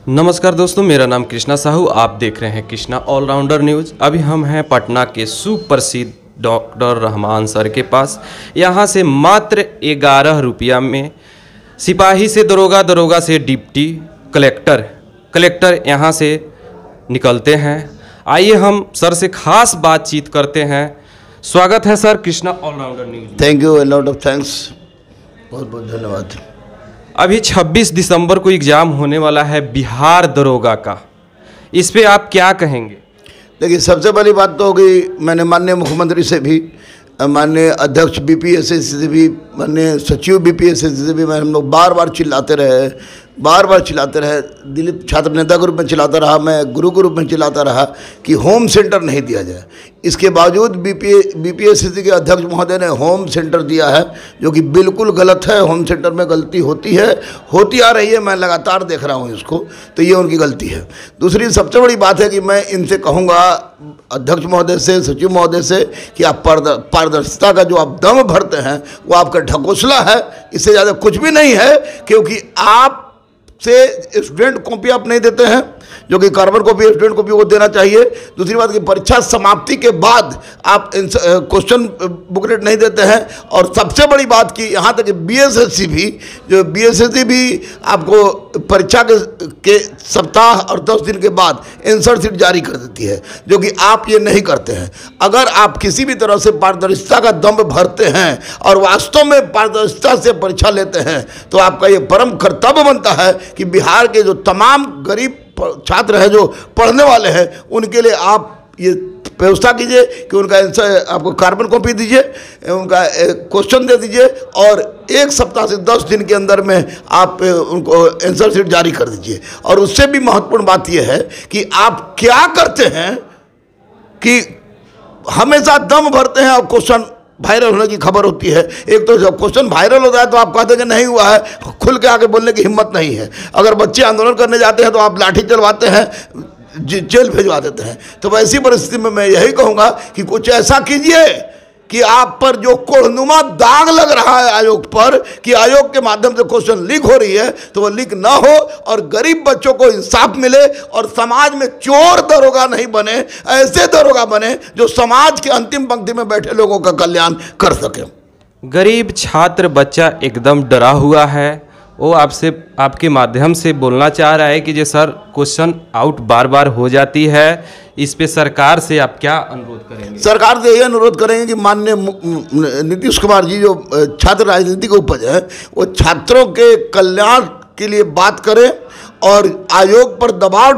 नमस्कार दोस्तों, मेरा नाम कृष्णा साहू। आप देख रहे हैं कृष्णा ऑलराउंडर न्यूज़। अभी हम हैं पटना के सुप्रसिद्ध डॉक्टर रहमान सर के पास। यहाँ से मात्र 11 रुपया में सिपाही से दरोगा, दरोगा से डिप्टी कलेक्टर यहाँ से निकलते हैं। आइए हम सर से खास बातचीत करते हैं। स्वागत है sir Krishna allrounder news. Thank you, lot of thanks, बहुत बहुत धन्यवाद। अभी 26 दिसंबर को एग्ज़ाम होने वाला है बिहार दरोगा का, इस पे आप क्या कहेंगे? देखिए, सबसे पहली बात तो होगी, मैंने माननीय मुख्यमंत्री से भी, माननीय अध्यक्ष बीपीएससी से भी, माननीय सचिव बीपीएससी से भी हम लोग बार बार चिल्लाते रहे। दिलीप छात्र नेता के रूप में चिल्लाता रहा, मैं गुरु के रूप में चिल्लाता रहा कि होम सेंटर नहीं दिया जाए। इसके बावजूद बीपीएससी के अध्यक्ष महोदय ने होम सेंटर दिया है, जो कि बिल्कुल गलत है। होम सेंटर में गलती होती आ रही है, मैं लगातार देख रहा हूँ इसको, तो ये उनकी गलती है। दूसरी सबसे बड़ी बात है कि मैं इनसे कहूँगा, अध्यक्ष महोदय से, सचिव महोदय से, कि आप पारदर्शिता का जो आप दम भरते हैं वो आपका ढकोसला है, इससे ज़्यादा कुछ भी नहीं है। क्योंकि आप से स्टूडेंट कॉपी आप नहीं देते हैं, जो कि कार्बन कॉपी स्टूडेंट कॉपी को देना चाहिए। दूसरी बात कि परीक्षा समाप्ति के बाद आप क्वेश्चन बुकलेट नहीं देते हैं। और सबसे बड़ी बात कि यहाँ तक कि बीएसएससी भी आपको परीक्षा के सप्ताह और 10 दिन के बाद आंसर शीट जारी कर देती है, जो कि आप ये नहीं करते हैं। अगर आप किसी भी तरह से पारदर्शिता का दम भरते हैं और वास्तव में पारदर्शिता से परीक्षा लेते हैं, तो आपका ये परम कर्तव्य बनता है कि बिहार के जो तमाम गरीब छात्र हैं, जो पढ़ने वाले हैं, उनके लिए आप ये व्यवस्था कीजिए कि उनका आंसर आपको कार्बन कॉपी दीजिए, उनका क्वेश्चन दे दीजिए, और 1 सप्ताह से 10 दिन के अंदर में आप उनको आंसर शीट जारी कर दीजिए। और उससे भी महत्वपूर्ण बात यह है कि आप क्या करते हैं कि हमेशा दम भरते हैं और क्वेश्चन वायरल होने की खबर होती है। एक तो जब क्वेश्चन वायरल होता है तो आप कहते हैं कि नहीं हुआ है, खुल के आके बोलने की हिम्मत नहीं है। अगर बच्चे आंदोलन करने जाते हैं तो आप लाठी चलवाते हैं, जेल भिजवा देते हैं। तो ऐसी परिस्थिति में मैं यही कहूँगा कि कुछ ऐसा कीजिए कि आप पर जो कोहनुमा दाग लग रहा है आयोग पर, कि आयोग के माध्यम से क्वेश्चन लीक हो रही है, तो वो लीक ना हो और गरीब बच्चों को इंसाफ मिले और समाज में चोर दरोगा नहीं बने, ऐसे दरोगा बने जो समाज के अंतिम पंक्ति में बैठे लोगों का कल्याण कर सके। गरीब छात्र बच्चा एकदम डरा हुआ है। वो आपके माध्यम से बोलना चाह रहा है कि जो सर क्वेश्चन आउट बार बार हो जाती है, इस पे सरकार से आप क्या अनुरोध करेंगे? सरकार से यही अनुरोध करेंगे कि माननीय नीतीश कुमार जी, जो छात्र राजनीति के उपज है, वो छात्रों के कल्याण के लिए बात करें और आयोग पर दबाव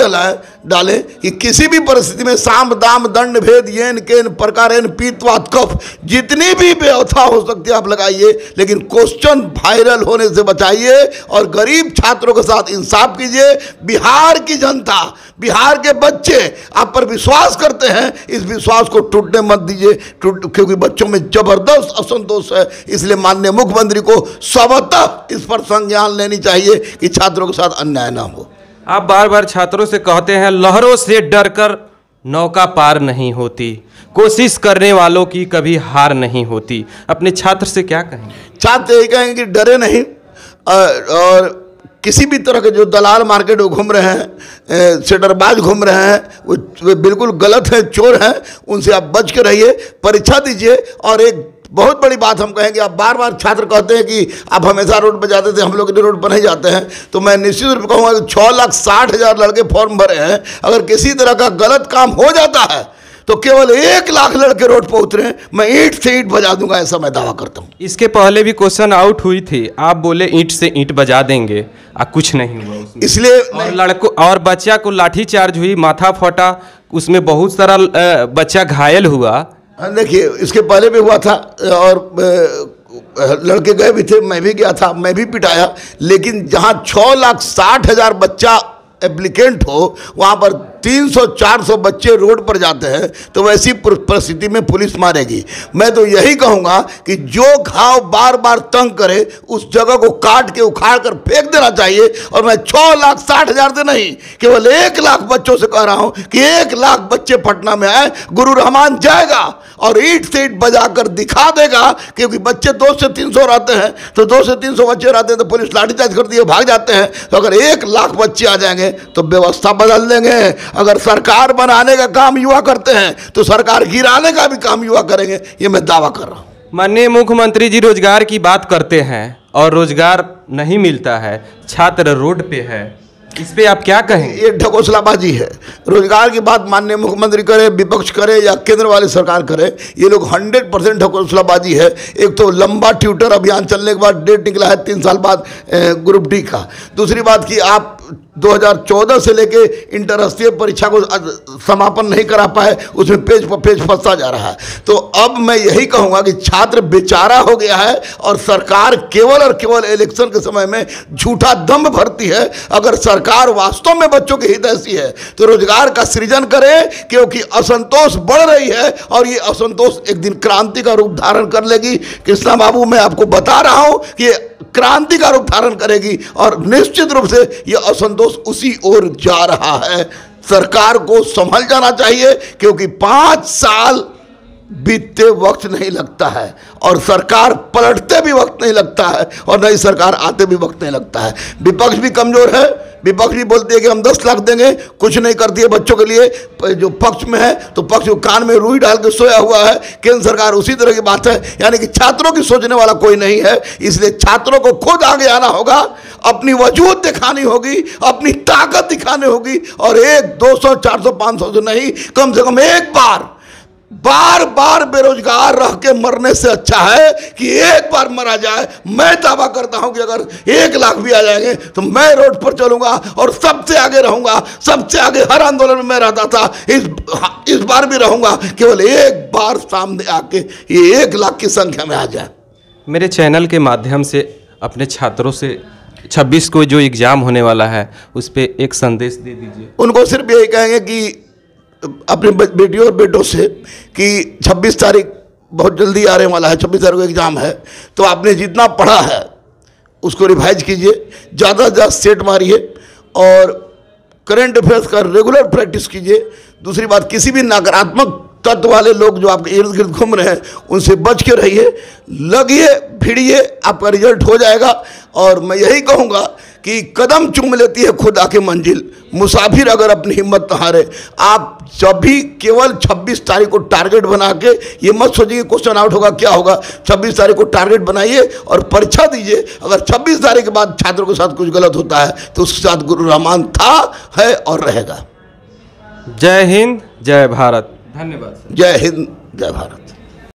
डालें कि किसी भी परिस्थिति में साम दाम दंड भेद येन केन प्रकारेण पीतवात कफ, जितनी भी व्यवस्था हो सकती है आप लगाइए, लेकिन क्वेश्चन वायरल होने से बचाइए और गरीब छात्रों के साथ इंसाफ कीजिए। बिहार की जनता, बिहार के बच्चे आप पर विश्वास करते हैं, इस विश्वास को टूटने मत दीजिए, क्योंकि बच्चों में जबरदस्त असंतोष है। इसलिए माननीय मुख्यमंत्री को स्वतः इस पर संज्ञान लेनी चाहिए कि छात्रों के साथ अन्याय ना हो। आप बार बार छात्रों से कहते हैं लहरों से डरकर नौका पार नहीं होती, कोशिश करने वालों की कभी हार नहीं होती। अपने छात्र से क्या कहेंगे? छात्र यही कहेंगे कि डरे नहीं, और किसी भी तरह के जो दलाल मार्केट में घूम रहे हैं, सेटरबाज घूम रहे हैं, वो बिल्कुल गलत है, चोर हैं, उनसे आप बच के रहिए, परीक्षा दीजिए। और एक बहुत बड़ी बात हम कहेंगे, आप बार बार छात्र कहते हैं कि आप हमेशा रोड पर जाते थे, हम लोग रोड पर नहीं जाते हैं, तो मैं निश्चित रूप से कहूँगा कि 6,60,000 लड़के फॉर्म भरे हैं। अगर किसी तरह का गलत काम हो जाता है तो केवल 1 लाख लड़के रोड पर उतरे, मैं ईंट से ईंट बजा दूंगा, ऐसा मैं दावा करता हूँ। इसके पहले भी क्वेश्चन आउट हुई थी, आप बोले ईंट से ईंट बजा देंगे, कुछ नहीं हुआ उसमें। इसलिए लड़कों और बच्चा को लाठी चार्ज हुई, माथा फटा, उसमें बहुत सारा बच्चा घायल हुआ। देखिए, इसके पहले भी हुआ था और लड़के गए भी थे, मैं भी गया था, मैं भी पिटाया। लेकिन जहाँ 6,60,000 बच्चा एप्लीकेंट हो, वहाँ पर 300-400 बच्चे रोड पर जाते हैं तो वैसी परिस्थिति में पुलिस मारेगी। मैं तो यही कहूँगा कि जो घाव बार बार तंग करे उस जगह को काट के उखाड़ कर फेंक देना चाहिए। और मैं 6,60,000 से नहीं, केवल 1 लाख बच्चों से कह रहा हूँ कि 1 लाख बच्चे पटना में आए, गुरु रहमान जाएगा और ईंट से ईंट बजाकर दिखा देगा। क्योंकि बच्चे 200 से 300 रहते हैं, तो 200 से 300 बच्चे रहते हैं तो पुलिस लाठीचार्ज करती है, भाग जाते हैं। तो अगर 1 लाख बच्चे आ जाएंगे तो व्यवस्था बदल देंगे। अगर सरकार बनाने का काम युवा करते हैं तो सरकार गिराने का भी काम युवा करेंगे, ये मैं दावा कर रहा हूँ। माननीय मुख्यमंत्री जी रोजगार की बात करते हैं और रोजगार नहीं मिलता है, छात्र रोड पे है, इस पे आप क्या कहेंगे? ये ढकोसलाबाजी है। रोजगार की बात माननीय मुख्यमंत्री करे, विपक्ष करे या केंद्र वाली सरकार करे, ये लोग 100% ढकोसलाबाजी है। एक तो लंबा ट्यूटर अभियान चलने के बाद डेट निकला है 3 साल बाद ग्रुप डी का। दूसरी बात कि आप 2014 से लेके इंटरराष्ट्रीय परीक्षा को समापन नहीं करा पाए, उसमें पेज पर पेज फंसता जा रहा है। तो अब मैं यही कहूँगा कि छात्र बेचारा हो गया है और सरकार केवल और केवल इलेक्शन के समय में झूठा दम भरती है। अगर सरकार वास्तव में बच्चों की हितैषी है तो रोजगार का सृजन करे, क्योंकि असंतोष बढ़ रही है और ये असंतोष एक दिन क्रांति का रूप धारण कर लेगी। कृष्णा बाबू, मैं आपको बता रहा हूँ कि क्रांति का रूप धारण करेगी और निश्चित रूप से यह असंतोष उसी ओर जा रहा है। सरकार को संभल जाना चाहिए, क्योंकि 5 साल बीतते वक्त नहीं लगता है और सरकार पलटते भी वक्त नहीं लगता है और नई सरकार आते भी वक्त नहीं लगता है। विपक्ष भी कमजोर है। विपक्ष भी बोलती है कि हम 10 लाख देंगे, कुछ नहीं करती है बच्चों के लिए। जो पक्ष में है तो पक्ष को कान में रुई डाल के सोया हुआ है। केंद्र सरकार उसी तरह की बात है, यानी कि छात्रों की सोचने वाला कोई नहीं है। इसलिए छात्रों को खुद आगे आना होगा, अपनी वजूद दिखानी होगी, अपनी ताकत दिखानी होगी और 1, 200, 400, 500 से नहीं, कम से कम एक बार बार बेरोजगार रह के मरने से अच्छा है कि एक बार मरा जाए। मैं दावा करता हूं कि अगर 1 लाख भी आ जाएंगे तो मैं रोड पर चलूंगा और सबसे आगे रहूंगा। सबसे आगे हर आंदोलन में मैं रहता था, इस बार भी रहूंगा। केवल एक बार सामने आके ये 1 लाख की संख्या में आ जाए। मेरे चैनल के माध्यम से अपने छात्रों से 26 को जो एग्ज़ाम होने वाला है उस पर एक संदेश दे दीजिए। उनको सिर्फ यही कहेंगे कि अपने बेटियों और बेटों से कि 26 तारीख बहुत जल्दी आने वाला है, 26 तारीख को एग्ज़ाम है, तो आपने जितना पढ़ा है उसको रिवाइज कीजिए, ज़्यादा से ज़्यादा सेट मारिए और करंट अफेयर्स का रेगुलर प्रैक्टिस कीजिए। दूसरी बात, किसी भी नकारात्मक तत्व वाले लोग जो आपके इर्द गिर्द घूम रहे हैं उनसे बच के रहिए, लगिए भिड़िए, आपका रिजल्ट हो जाएगा। और मैं यही कहूँगा कि कदम चूम लेती है खुद आके मंजिल, मुसाफिर अगर अपनी हिम्मत न हारे। आप जब भी केवल 26 तारीख को टारगेट बना के ये मत सोचिए क्वेश्चन आउट होगा क्या होगा। 26 तारीख को टारगेट बनाइए और परीक्षा दीजिए। अगर 26 तारीख के बाद छात्रों के साथ कुछ गलत होता है तो उसके साथ गुरु रहमान था, है और रहेगा। जय हिंद, जय भारत। धन्यवाद। जय हिंद, जय भारत।